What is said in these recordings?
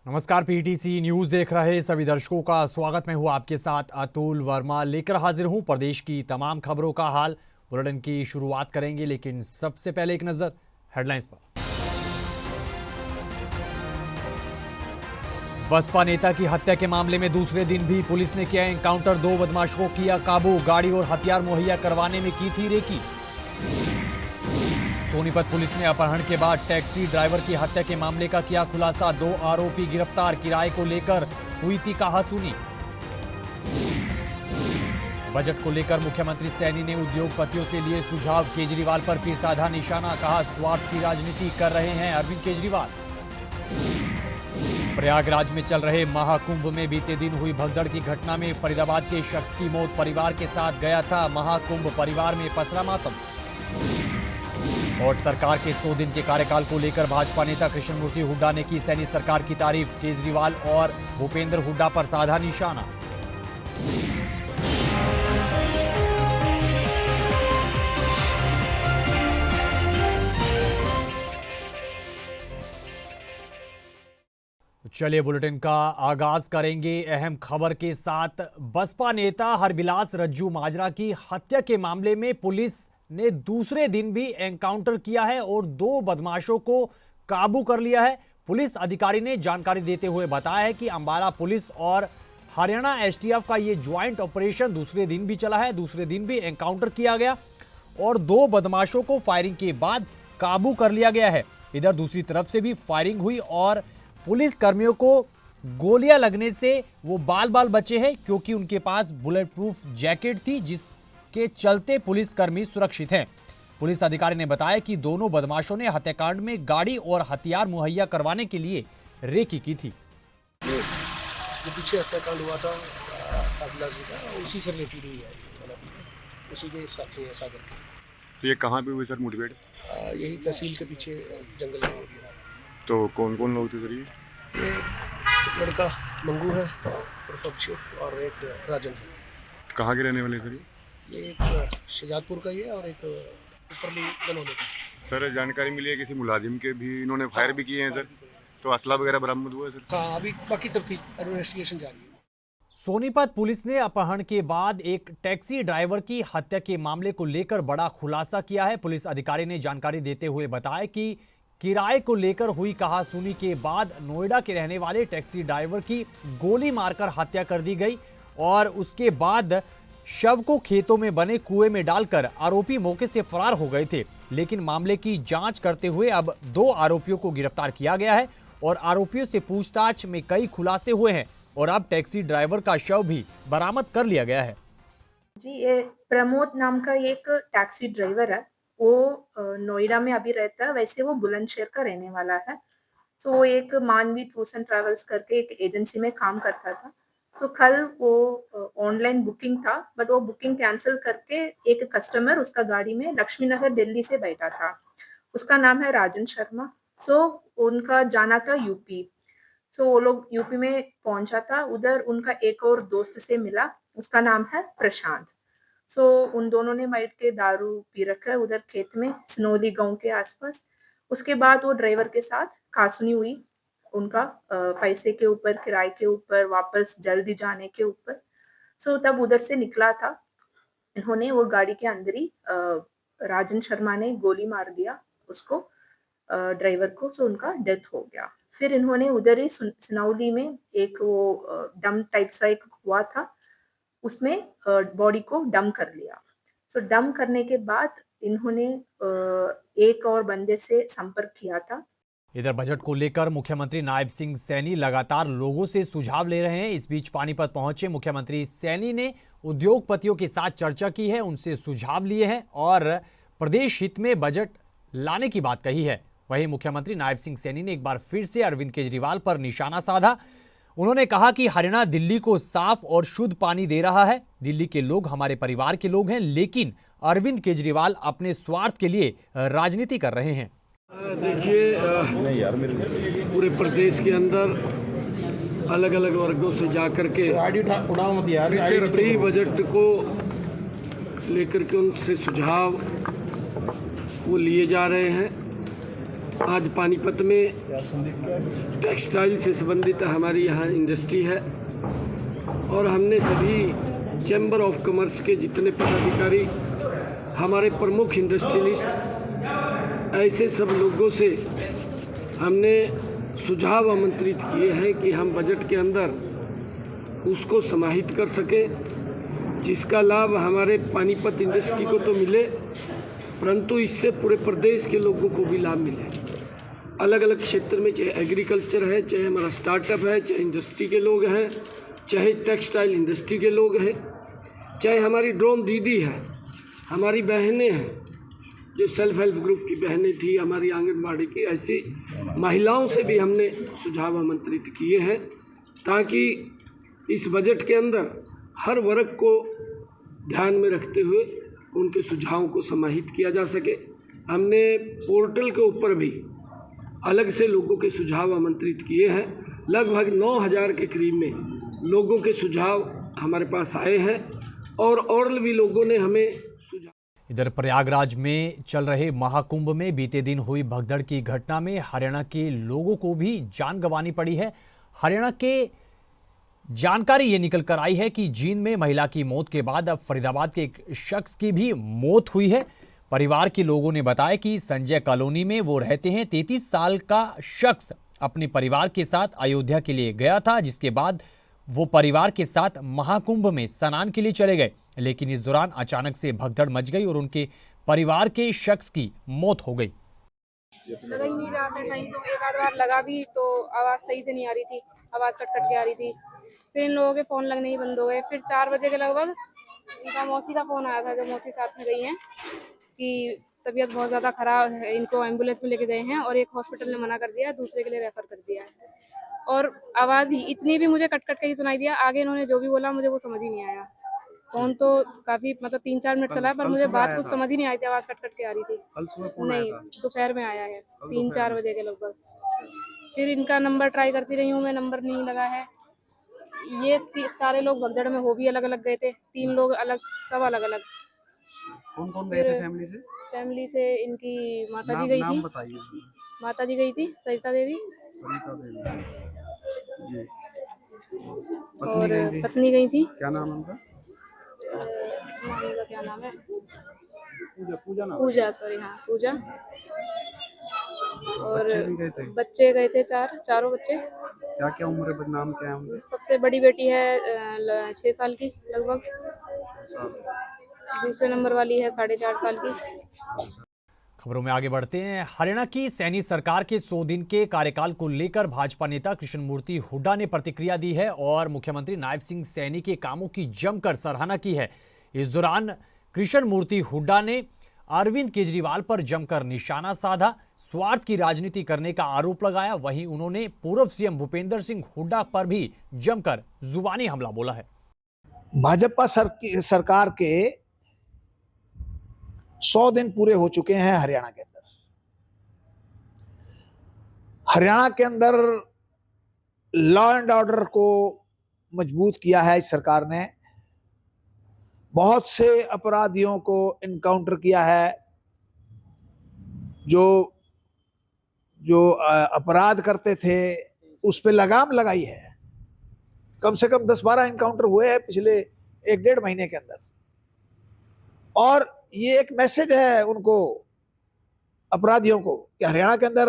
नमस्कार, PTC news देख रहे सभी दर्शकों का स्वागत। मैं हूं आपके साथ अतुल वर्मा, लेकर हाजिर हूं प्रदेश की तमाम खबरों का हाल। बुलेटिन की शुरुआत करेंगे, लेकिन सबसे पहले एक नजर हेडलाइंस पर। बसपा नेता की हत्या के मामले में दूसरे दिन भी पुलिस ने किया एनकाउंटर। 2 बदमाशों को किया काबू, गाड़ी और हथियार मुहैया करवाने में की थी रेकी। सोनीपत पुलिस ने अपहरण के बाद टैक्सी ड्राइवर की हत्या के मामले का किया खुलासा। 2 आरोपी गिरफ्तार, किराए को लेकर हुई थी कहासुनी। बजट को लेकर मुख्यमंत्री सैनी ने उद्योगपतियों से लिए सुझाव। केजरीवाल पर फिर साधा निशाना, कहा स्वार्थ की राजनीति कर रहे हैं अरविंद केजरीवाल। प्रयागराज में चल रहे महाकुंभ में बीते दिन हुई भगदड़ की घटना में फरीदाबाद के शख्स की मौत। परिवार के साथ गया था महाकुंभ, परिवार में पसरा मातम। और सरकार के 100 दिन के कार्यकाल को लेकर भाजपा नेता कृष्णमूर्ति हुड्डा ने की सैनी सरकार की तारीफ। केजरीवाल और भूपेंद्र हुड्डा पर साधा निशाना। चलिए बुलेटिन का आगाज करेंगे अहम खबर के साथ। बसपा नेता हरबिलास रज्जू माजरा की हत्या के मामले में पुलिस ने दूसरे दिन भी एनकाउंटर किया है और 2 बदमाशों को काबू कर लिया है। पुलिस अधिकारी ने जानकारी देते हुए बताया है कि अंबाला पुलिस और हरियाणा एसटीएफ का ये ज्वाइंट ऑपरेशन दूसरे दिन भी चला है। दूसरे दिन भी एनकाउंटर किया गया और 2 बदमाशों को फायरिंग के बाद काबू कर लिया गया है। इधर दूसरी तरफ से भी फायरिंग हुई और पुलिस कर्मियों को गोलियां लगने से वो बाल बचे हैं, क्योंकि उनके पास बुलेट प्रूफ जैकेट थी, जिसके चलते पुलिसकर्मी सुरक्षित हैं। पुलिस अधिकारी ने बताया कि दोनों बदमाशों ने हत्याकांड में गाड़ी और हथियार मुहैया करवाने के लिए रेकी की थी। जो पीछे हत्याकांड हुआ था अभिलाष जी का, उसी से रिलेटेड हुई है, मतलब उसी के साथी है सागर के। तो ये कहाँ पे हुई सर मुठभेड़? यही तहसील के पीछे जंगल में हुई है। तो कौन कौन लोग थे सर ये? एक लड़का मंगू है उर्फ अभिषेक और एक राजन है। कहाँ के रहने वाले सर ये एक शहजादपुर का ही है और एक ऊपरली गनौली का। सर जानकारी मिली है किसी मुलाजिम के भी इन्होंने फायर भी किए हैं सर, तो असला वगैरह बरामद हुआ है सर? हाँ, अभी बाकी तफ्तीश इन्वेस्टिगेशन जारी है। सोनीपत पुलिस ने अपहरण के बाद एक टैक्सी ड्राइवर की हत्या के मामले को लेकर बड़ा खुलासा किया है। पुलिस अधिकारी ने जानकारी देते हुए बताया कि किराए को लेकर हुई कहासुनी के बाद नोएडा के रहने वाले टैक्सी ड्राइवर की गोली मारकर हत्या कर दी गई और उसके बाद शव को खेतों में बने कुएं में डालकर आरोपी मौके से फरार हो गए थे। लेकिन मामले की जांच करते हुए अब 2 आरोपियों को गिरफ्तार किया गया है और आरोपियों से पूछताछ में कई खुलासे हुए हैं और अब टैक्सी ड्राइवर का शव भी बरामद कर लिया गया है। जी, ये प्रमोद नाम का एक टैक्सी ड्राइवर है। वो नोएडा में अभी रहता है, वैसे वो बुलंदशहर का रहने वाला है। सो वो एक मानवी टूर्स एंड ट्रैवल्स करके एक एजेंसी में काम करता था। सो कल वो ऑनलाइन बुकिंग था, बट वो बुकिंग कैंसिल करके एक कस्टमर उसका गाड़ी में लक्ष्मी नगर दिल्ली से बैठा था। उसका नाम है राजन शर्मा। सो उनका जाना था यूपी। सो वो लोग यूपी में पहुंचा था। उधर उनका एक और दोस्त से मिला, उसका नाम है प्रशांत। सो उन दोनों ने बैठ के दारू पी रखा है उधर खेत में, सनोली गांव के आसपास। उसके बाद वो ड्राइवर के साथ कासुनी हुई, उनका पैसे के ऊपर, किराए के ऊपर, वापस जल्दी जाने के ऊपर। सो तब उधर से निकला था, इन्होंने वो गाड़ी के अंदर ही राजन शर्मा ने गोली मार दिया उसको, ड्राइवर को। सो उनका डेथ हो गया। फिर इन्होंने उधर ही सनौली में एक वो डम टाइप सा एक हुआ था, उसमें बॉडी को डम कर लिया। सो डम करने के बाद इन्होंने एक और बंदे से संपर्क किया था। इधर बजट को लेकर मुख्यमंत्री नायब सिंह सैनी लगातार लोगों से सुझाव ले रहे हैं। इस बीच पानीपत पहुंचे मुख्यमंत्री सैनी ने उद्योगपतियों के साथ चर्चा की है, उनसे सुझाव लिए हैं और प्रदेश हित में बजट लाने की बात कही है। वहीं मुख्यमंत्री नायब सिंह सैनी ने एक बार फिर से अरविंद केजरीवाल पर निशाना साधा। उन्होंने कहा कि हरियाणा दिल्ली को साफ और शुद्ध पानी दे रहा है। दिल्ली के लोग हमारे परिवार के लोग हैं, लेकिन अरविंद केजरीवाल अपने स्वार्थ के लिए राजनीति कर रहे हैं। देखिए, पूरे प्रदेश के अंदर अलग अलग वर्गों से जाकर के प्री बजट को लेकर के उनसे सुझाव वो लिए जा रहे हैं। आज पानीपत में टेक्सटाइल से संबंधित हमारी यहाँ इंडस्ट्री है और हमने सभी चैम्बर ऑफ कॉमर्स के जितने पदाधिकारी, हमारे प्रमुख इंडस्ट्रियलिस्ट, ऐसे सब लोगों से हमने सुझाव आमंत्रित किए हैं कि हम बजट के अंदर उसको समाहित कर सकें, जिसका लाभ हमारे पानीपत इंडस्ट्री को तो मिले, परंतु इससे पूरे प्रदेश के लोगों को भी लाभ मिले। अलग अलग क्षेत्र में, चाहे एग्रीकल्चर है, चाहे हमारा स्टार्टअप है, चाहे इंडस्ट्री के लोग हैं, चाहे टेक्सटाइल इंडस्ट्री के लोग हैं, चाहे हमारी ड्रोन दीदी है, हमारी बहनें हैं जो सेल्फ हेल्प ग्रुप की बहनें थी, हमारी आंगनबाड़ी की, ऐसी महिलाओं से भी हमने सुझाव आमंत्रित किए हैं ताकि इस बजट के अंदर हर वर्ग को ध्यान में रखते हुए उनके सुझावों को समाहित किया जा सके। हमने पोर्टल के ऊपर भी अलग से लोगों के सुझाव आमंत्रित किए हैं। लगभग 9000 के करीब में लोगों के सुझाव हमारे पास आए हैं और भी लोगों ने हमें सुझाव। इधर प्रयागराज में चल रहे महाकुंभ में बीते दिन हुई भगदड़ की घटना में हरियाणा के लोगों को भी जान गंवानी पड़ी है। हरियाणा के जानकारी ये निकल कर आई है कि जींद में महिला की मौत के बाद अब फरीदाबाद के एक शख्स की भी मौत हुई है। परिवार के लोगों ने बताया कि संजय कॉलोनी में वो रहते हैं। 33 साल का शख्स अपने परिवार के साथ अयोध्या के लिए गया था, जिसके बाद वो परिवार के साथ महाकुंभ में स्नान के लिए चले गए, लेकिन इस दौरान अचानक से भगदड़ मच गई और उनके परिवार के शख्स की मौत हो गई। लगा ही नहीं रहा था टाइम, तो एक आध बार लगा भी तो आवाज़ सही से नहीं आ रही थी, आवाज़ कट कट के आ रही थी। फिर इन लोगों के फ़ोन लगने ही बंद हो गए। फिर 4 बजे के लगभग इनका मौसी का फ़ोन आया था, जो मौसी साथ में गई हैं, कि तबीयत बहुत ज़्यादा ख़राब है, इनको एम्बुलेंस में लेके गए हैं और एक हॉस्पिटल ने मना कर दिया, दूसरे के लिए रेफ़र कर दिया है। और आवाज़ ही इतनी भी मुझे कट कट के ही सुनाई दिया। आगे इन्होंने जो भी बोला मुझे वो समझ ही नहीं आया। फ़ोन तो काफ़ी 3-4 मिनट चला, पर मुझे बात कुछ समझ ही नहीं आई थी, आवाज़ कट कट के आ रही थी। नहीं, दोपहर में आया है, 3-4 बजे के लगभग। फिर इनका नंबर ट्राई करती रही हूँ मैं, नंबर नहीं लगा है। ये सारे लोग भगदड़ में हो भी अलग अलग गए थे, 3 लोग अलग, सब अलग अलग। कौन गए थे फैमिली से? फैमिली से इनकी माता जी गई थी। बताइए। माता जी गई थी, सरिता देवी, जी। और पत्नी गई थी। क्या नाम है उनका? मामी का क्या नाम है? पूजा नाम। पूजा, सॉरी, हाँ, पूजा। और बच्चे भी गए थे? बच्चे गए थे, चारों बच्चे। क्या क्या उम्र है, नाम क्या है उनके? सबसे बड़ी बेटी है 6 साल की लगभग, दूसरे नंबर वाली है 4.5 साल की। खबरों में आगे बढ़ते हैं। हरियाणा की सैनी सरकार के 100 दिन के कार्यकाल को लेकर भाजपा नेता कृष्ण मूर्ति हुड्डा ने प्रतिक्रिया दी है और मुख्यमंत्री नायब सिंह सैनी के कामों की जमकर सराहना की है। इस दौरान कृष्ण मूर्ति हुड्डा ने अरविंद केजरीवाल पर जमकर निशाना साधा, स्वार्थ की राजनीति करने का आरोप लगाया। वहीं उन्होंने पूर्व सीएम भूपेंद्र सिंह हुड्डा पर भी जमकर जुबानी हमला बोला है। भाजपा सरकार के 100 दिन पूरे हो चुके हैं हरियाणा के अंदर। हरियाणा के अंदर लॉ एंड ऑर्डर को मजबूत किया है इस सरकार ने। बहुत से अपराधियों को इनकाउंटर किया है। जो अपराध करते थे उस पे लगाम लगाई है। कम से कम 10-12 इनकाउंटर हुए हैं पिछले 1-1.5 महीने के अंदर। और ये एक मैसेज है उनको, अपराधियों को, कि हरियाणा के अंदर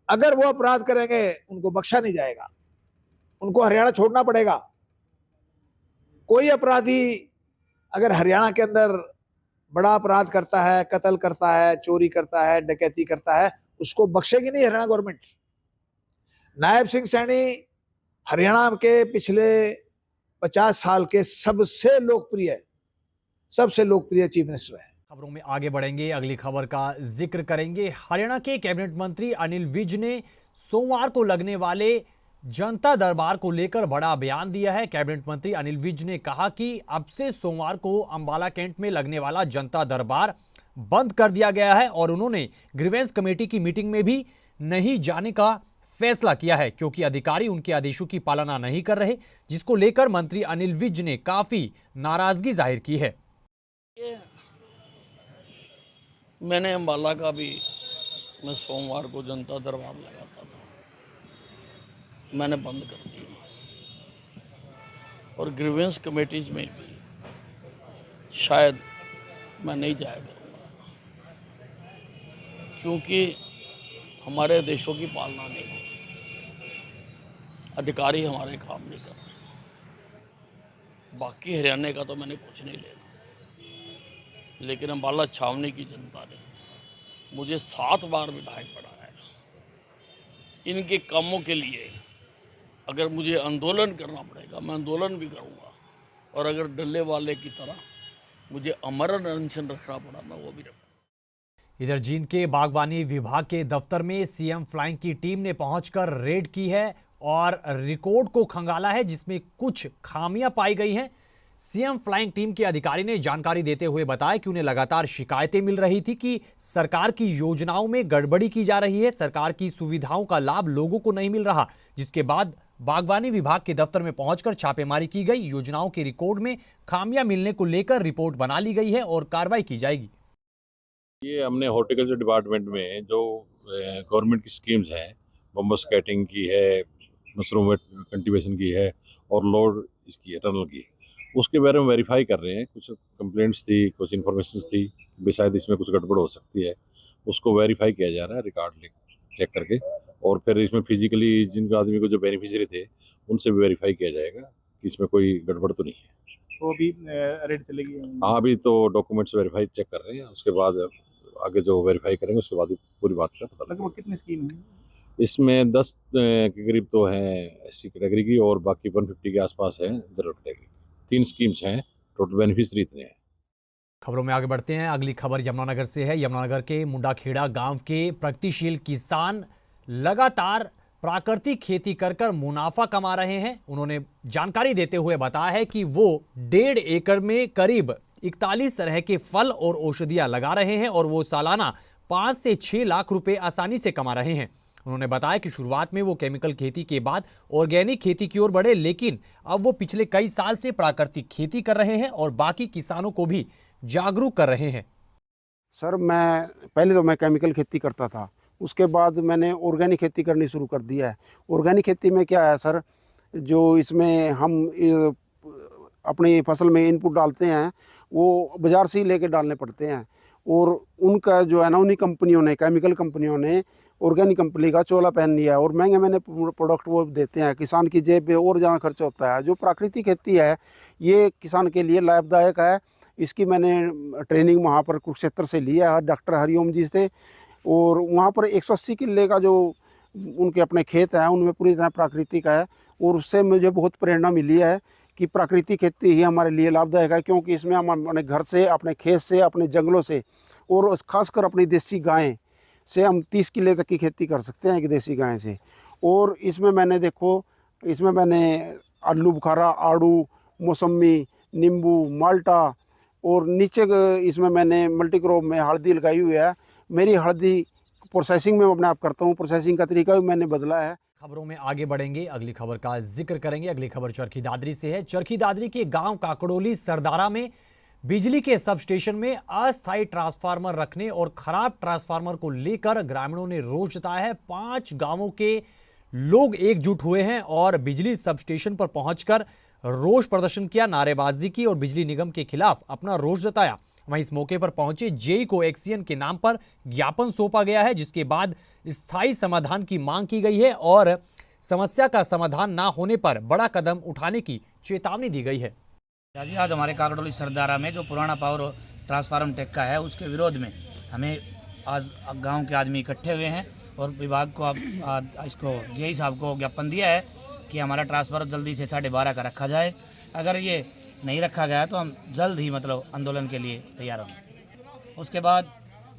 अगर वो अपराध करेंगे उनको बख्शा नहीं जाएगा, उनको हरियाणा छोड़ना पड़ेगा। कोई अपराधी अगर हरियाणा के अंदर बड़ा अपराध करता है, कत्ल करता है, चोरी करता है, डकैती करता है, उसको बख्शेगी नहीं हरियाणा गवर्नमेंट। नायब सिंह सैनी हरियाणा के पिछले 50 साल के सबसे लोकप्रिय चीफ मिनिस्टर हैं। खबरों में आगे बढ़ेंगे, अगली खबर का जिक्र करेंगे। हरियाणा के कैबिनेट मंत्री अनिल विज ने सोमवार को लगने वाले जनता दरबार को लेकर बड़ा बयान दिया है। कैबिनेट मंत्री अनिल विज ने कहा कि अब से सोमवार को अंबाला कैंट में लगने वाला जनता दरबार बंद कर दिया गया है और उन्होंने ग्रीवेंस कमेटी की मीटिंग में भी नहीं जाने का फैसला किया है क्योंकि अधिकारी उनके आदेशों की पालना नहीं कर रहे, जिसको लेकर मंत्री अनिल विज ने काफी नाराजगी जाहिर की है। मैंने अंबाला का भी मैं सोमवार को जनता दरबार लगाता था, मैंने बंद कर दिया। और ग्रीवेंस कमेटीज में भी शायद मैं नहीं जाया करूँगा, क्योंकि हमारे देशों की पालना नहीं हो, अधिकारी हमारे काम नहीं कर रहे। बाकी हरियाणा का तो मैंने कुछ नहीं लेना, लेकिन अम्बाला छावनी की जनता ने मुझे 7 बार विधायक बनाया। इनके कामों के लिए अगर मुझे आंदोलन करना पड़ेगा, मैं आंदोलन भी करूँगा, और अगर डल्ले वाले की तरह मुझे अमरण अनशन रखना पड़ा, मैं वो भी रखूँगा। इधर जींद के बागवानी विभाग के दफ्तर में सीएम फ्लाइंग की टीम ने पहुंचकर रेड की है और रिकॉर्ड को खंगाला है, जिसमें कुछ खामियां पाई गई हैं। सीएम फ्लाइंग टीम के अधिकारी ने जानकारी देते हुए बताया कि उन्हें लगातार शिकायतें मिल रही थी कि सरकार की योजनाओं में गड़बड़ी की जा रही है, सरकार की सुविधाओं का लाभ लोगों को नहीं मिल रहा, जिसके बाद बागवानी विभाग के दफ्तर में पहुंचकर छापेमारी की गई। योजनाओं के रिकॉर्ड में खामियां मिलने को लेकर रिपोर्ट बना ली गई है और कार्रवाई की जाएगी। ये हमने हॉर्टिकल्चर डिपार्टमेंट में जो गवर्नमेंट की स्कीम्स हैं, बम्बस कैटिंग की है, मशरूम कल्टीवेशन की है और लोड इसकी है टनल की, उसके बारे में वेरीफाई कर रहे हैं। कुछ कंप्लेंट्स थी, कुछ इन्फॉर्मेशन थी भी शायद इसमें कुछ गड़बड़ हो सकती है, उसको वेरीफाई किया जा रहा है रिकॉर्ड चेक करके, और फिर इसमें फिजिकली जिन आदमी को जो बेनिफिशियरी थे उनसे भी वेरीफाई किया जाएगा कि इसमें कोई गड़बड़ तो नहीं है। तो अभी रेड चलेगी? हाँ, अभी तो डॉक्यूमेंट्स वेरीफाई चेक कर रहे हैं, उसके बाद आगे जो वेरीफाई करेंगे उसके बाद पूरी बात का पता लगेगा। लगभग कितनी स्कीम है इसमें? 10 के करीब तो हैं एससी कैटेगरी की और बाकी 150 के आसपास है जनरल कैटेगरी की। 3 स्कीम्स हैं, टोटल बेनिफिशियरी इतने हैं। खबरों में आगे बढ़ते हैं। अगली खबर यमुनानगर से है। यमुनानगर के मुंडाखेड़ा गांव के प्रगतिशील किसान लगातार प्राकृतिक खेती कर मुनाफा कमा रहे हैं। उन्होंने जानकारी देते हुए बताया है कि वो 1.5 एकड़ में करीब 41 तरह के फल और औषधियां लगा रहे हैं और वो सालाना 5 से 6 लाख रुपए आसानी से कमा रहे हैं। उन्होंने बताया कि शुरुआत में वो केमिकल खेती के बाद ऑर्गेनिक खेती की ओर बढ़े, लेकिन अब वो पिछले कई साल से प्राकृतिक खेती कर रहे हैं और बाकी किसानों को भी जागरूक कर रहे हैं। सर, मैं पहले तो मैं केमिकल खेती करता था, उसके बाद मैंने ऑर्गेनिक खेती करनी शुरू कर दिया है। ऑर्गेनिक खेती में क्या है सर, जो इसमें हम अपनी फसल में इनपुट डालते हैं वो बाज़ार से ही लेके डालने पड़ते हैं, और उनका जो है ना, उन्हीं कंपनियों ने, केमिकल कंपनियों ने ऑर्गेनिक कंपनी का चोला पहन लिया है और महंगे प्रोडक्ट वो देते हैं। किसान की जेब पे और ज़्यादा खर्च होता है। जो प्राकृतिक खेती है ये किसान के लिए लाभदायक है। इसकी मैंने ट्रेनिंग वहाँ पर कुरुक्षेत्र से लिया है, डॉक्टर हरिओम जी से, और वहाँ पर 180 किले का जो उनके अपने खेत हैं उनमें पूरी तरह प्राकृतिक है, और उससे मुझे बहुत प्रेरणा मिली है कि प्राकृतिक खेती ही हमारे लिए लाभदायक है, क्योंकि इसमें हम अपने घर से, अपने खेत से, अपने जंगलों से और खासकर अपनी देसी गायें से हम 30 किले तक की खेती कर सकते हैं एक देसी गाय से। और इसमें मैंने देखो, इसमें मैंने आलू बुखारा, आड़ू, मौसमी, नींबू, माल्टा और नीचे इसमें मैंने मल्टी क्रॉप में हल्दी लगाई हुई है। मेरी हल्दी प्रोसेसिंग में अपने आप करता हूँ, प्रोसेसिंग का तरीका भी मैंने बदला है। खबरों में आगे बढ़ेंगे, अगली खबर का जिक्र करेंगे। अगली खबर चरखी दादरी से है। चरखी दादरी के गांव काकड़ोली सरदारा में बिजली के सब स्टेशन में अस्थायी ट्रांसफार्मर रखने और खराब ट्रांसफार्मर को लेकर ग्रामीणों ने रोष जताया है। 5 गांवों के लोग एकजुट हुए हैं और बिजली सब स्टेशन पर पहुंचकर रोष प्रदर्शन किया, नारेबाजी की और बिजली निगम के खिलाफ अपना रोष जताया। वहीं इस मौके पर पहुंचे जेई को एक्सियन के नाम पर ज्ञापन सौंपा गया है, जिसके बाद स्थायी समाधान की मांग की गई है और समस्या का समाधान ना होने पर बड़ा कदम उठाने की चेतावनी दी गई है। जी, आज हमारे काकड़ोली सरदारा में जो पुराना पावर ट्रांसफार्मर टेक का है उसके विरोध में हमें आज गांव के आदमी इकट्ठे हुए हैं और विभाग को इसको जेई साहब को ज्ञापन दिया है कि हमारा ट्रांसफार्मर जल्दी से 12:30 का रखा जाए। अगर ये नहीं रखा गया तो हम जल्द ही आंदोलन के लिए तैयार होंगे। उसके बाद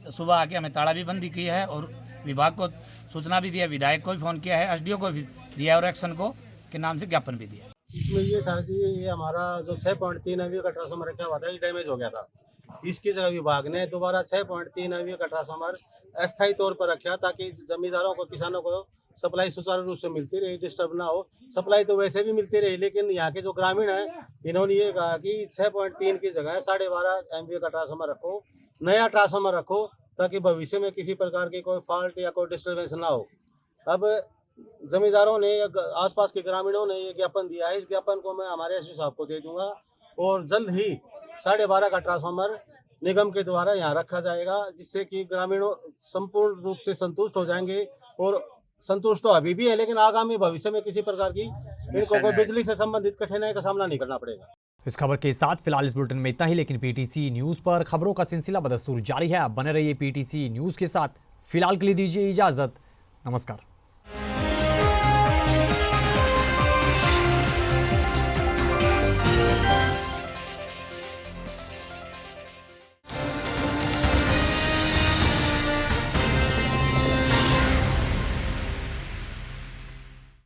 सुबह आके हमें तालाबंदी की है और विभाग को सूचना भी दिया, विधायक को भी फ़ोन किया है, एसडीओ को भी दिया और एक्शन को के नाम से ज्ञापन भी दिया। इसमें ये था कि ये हमारा जो 6.3 MVA का ट्रांसफार्मर रखा हुआ था ये डैमेज हो गया था। इसकी जगह विभाग ने दोबारा 6.3 MVA का ट्रांसफार्मर अस्थायी तौर पर रखा ताकि जमींदारों को, किसानों को सप्लाई सुचारू रूप से मिलती रही, डिस्टर्ब ना हो। सप्लाई तो वैसे भी मिलती रही, लेकिन यहाँ के जो ग्रामीण हैं इन्होंने ये कहा कि 6.3 की जगह 12.5 MVA का ट्रांसफार्मर रखो, नया ट्रांसफार्मर रखो ताकि भविष्य में किसी प्रकार की कोई फॉल्ट या कोई डिस्टर्बेंस ना हो। अब जमींदारों ने या आसपास के ग्रामीणों ने ये ज्ञापन दिया है, इस ज्ञापन को मैं हमारे एसडी साहब को दे दूंगा और जल्द ही 12.5 का ट्रांसफार्मर निगम के द्वारा यहाँ रखा जाएगा, जिससे कि ग्रामीणों संपूर्ण रूप से संतुष्ट हो जाएंगे। और संतुष्ट तो अभी भी है, लेकिन आगामी भविष्य में किसी प्रकार की इनको कोई बिजली से संबंधित कठिनाई का सामना नहीं करना पड़ेगा। इस खबर के साथ फिलहाल इस बुलेटिन में इतना ही, लेकिन पीटीसी न्यूज पर खबरों का सिलसिला बदस्तूर जारी है। आप बने रहिए पीटीसी न्यूज के साथ। फिलहाल के लिए दीजिए इजाजत। नमस्कार।